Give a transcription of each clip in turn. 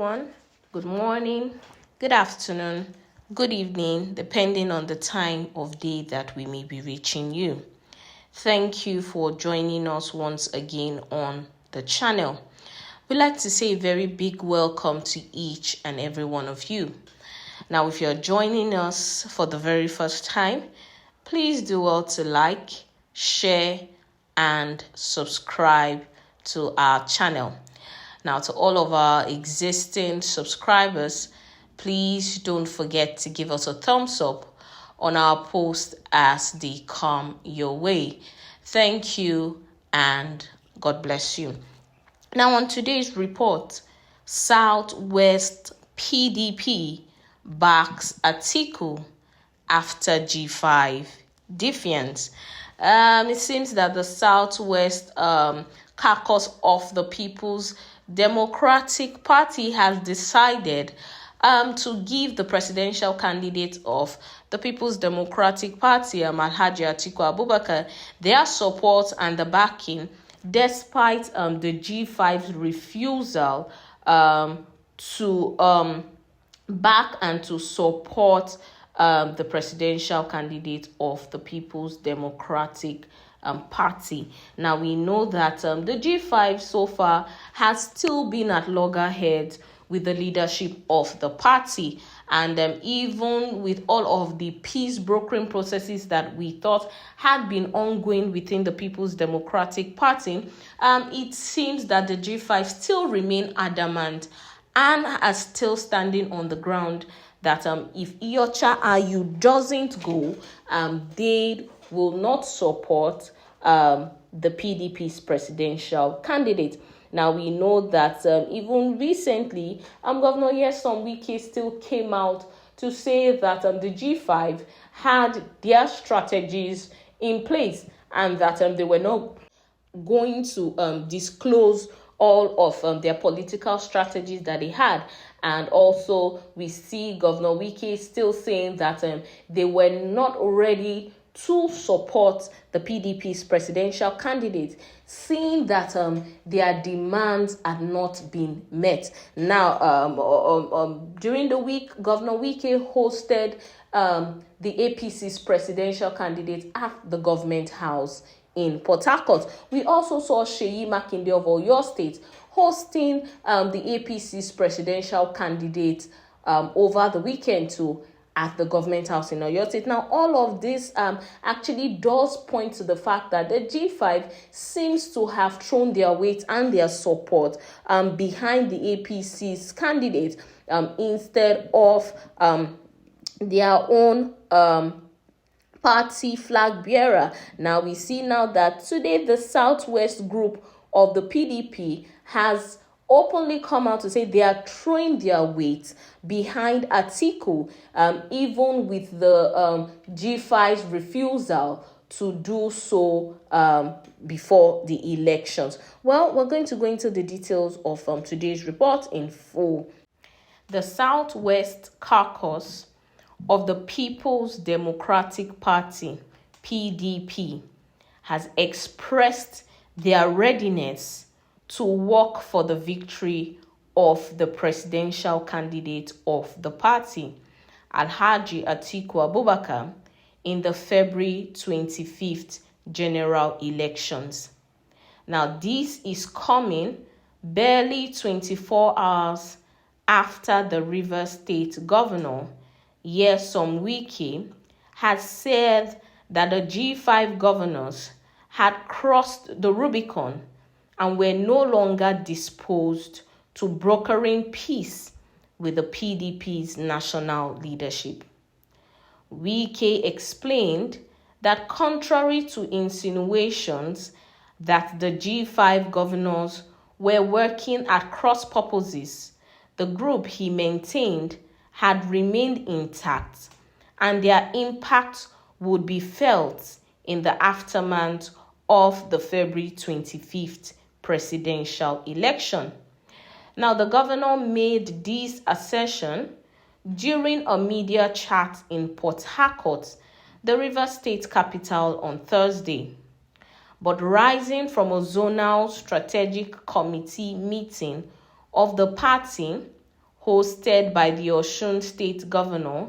everyone. Good morning, good afternoon, good evening, depending on the time of day that we may be reaching you. Thank you for joining us once again on the channel. We'd like to say a very big welcome to each and every one of you. Now, if you're joining us for the very first time, please do well to like, share, and subscribe to our channel. Now, to all of our existing subscribers, please don't forget to give us a thumbs up on our posts as they come your way. Thank you and God bless you. Now, on today's report, Southwest PDP backs Atiku after G5 defiance. It seems that the Southwest caucus of the People's Democratic Party has decided to give the presidential candidate of the People's Democratic Party, Alhaji Atiku Abubakar, their support and the backing, despite the G5's refusal to back and to support the presidential candidate of the People's Democratic Party. Now, we know that the G5 so far has still been at loggerheads with the leadership of the party, and even with all of the peace brokering processes that we thought had been ongoing within the People's Democratic Party, it seems that the G5 still remain adamant and are still standing on the ground that if Iyorchia Ayu doesn't go, they will not support the PDP's presidential candidate. Now, we know that even recently, Governor Wike still came out to say that the G5 had their strategies in place and that they were not going to disclose all of their political strategies that they had. And also, we see Governor Wike still saying that they were not ready to support the PDP's presidential candidate, seeing that their demands had not been met. Now, during the week, Governor Wike hosted the APC's presidential candidate at the government house in Port Harcourt. We also saw Seyi Makinde of Oyo State hosting the APC's presidential candidate over the weekend too at the government house in Oyo State. Now, all of this actually does point to the fact that the G5 seems to have thrown their weight and their support behind the APC's candidate instead of their own party flag bearer. Now, we see now that today the Southwest group of the PDP has openly come out to say they are throwing their weight behind Atiku, even with the G5's refusal to do so before the elections. Well, we're going to go into the details of today's report in full. The Southwest caucus of the People's Democratic Party, PDP, has expressed their readiness to work for the victory of the presidential candidate of the party, Alhaji Atiku Abubakar, in the February 25th general elections. Now, this is coming barely 24 hours after the Rivers State Governor, Nyesom Wike, had said that the G5 governors had crossed the Rubicon and were no longer disposed to brokering peace with the PDP's national leadership. Wike explained that contrary to insinuations that the G5 governors were working at cross purposes, the group, he maintained, had remained intact and their impact would be felt in the aftermath of the February 25th presidential election. Now, the governor made this assertion during a media chat in Port Harcourt, the Rivers State capital, on Thursday. But rising from a zonal strategic committee meeting of the party hosted by the Osun State Governor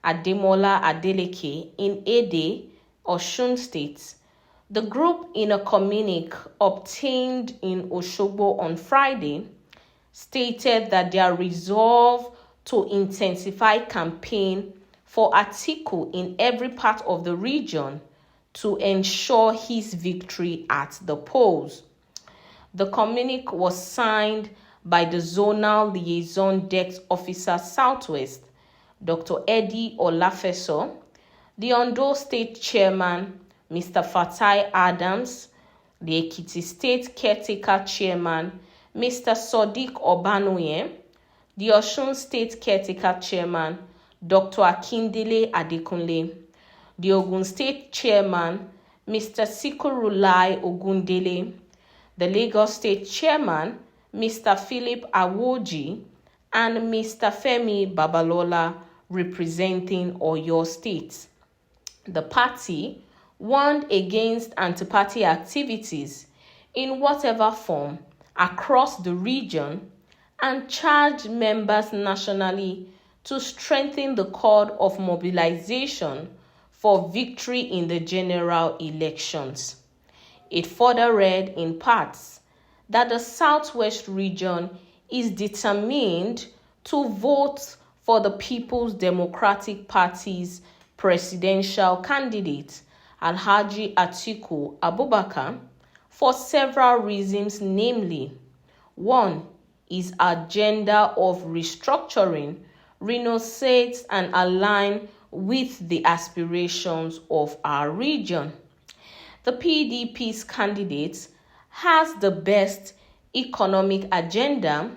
Ademola Adeleke in Ede, Osun State. The group, in a communique obtained in Osogbo on Friday, stated that their resolve to intensify campaign for Atiku in every part of the region to ensure his victory at the polls. The communique was signed by the Zonal Liaison Desk Officer Southwest, Dr. Eddie Olafeso, the Ondo State Chairman, Mr. Fatai Adams, the Ekiti State Caretaker Chairman, Mr. Sodiq Obanoye, the Osun State Caretaker Chairman, Dr. Akindele Adekunle, the Ogun State Chairman, Mr. Sikurulai Ogundele, the Lagos State Chairman, Mr. Philip Awoji, and Mr. Femi Babalola, representing Oyo State. The party warned against anti-party activities in whatever form across the region and charged members nationally to strengthen the cord of mobilization for victory in the general elections. It further read in parts that the Southwest region is determined to vote for the People's Democratic Party's presidential candidate, Alhaji Atiku Abubakar, for several reasons, namely: 1. His agenda of restructuring renegotiates and align with the aspirations of our region. The PDP's candidate has the best economic agenda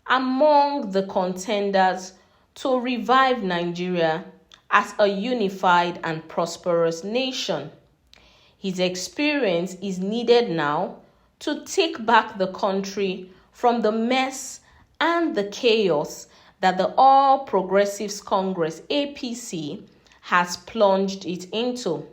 among the contenders to revive Nigeria as a unified and prosperous nation. His experience is needed now to take back the country from the mess and the chaos that the All Progressives Congress (APC) has plunged it into.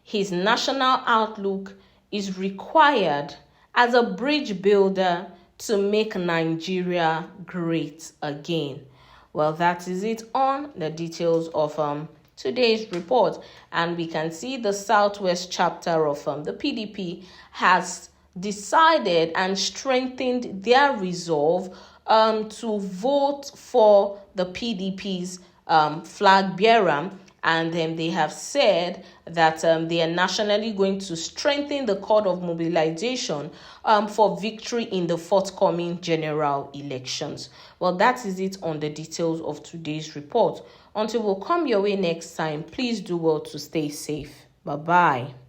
His national outlook is required as a bridge builder to make Nigeria great again. Well, that is it on the details of today's report. And we can see the Southwest chapter of the PDP has decided and strengthened their resolve to vote for the PDP's flag bearer. And then they have said that they are nationally going to strengthen the cord of mobilization for victory in the forthcoming general elections. Well, that is it on the details of today's report. Until we'll come your way next time, please do well to stay safe. Bye-bye.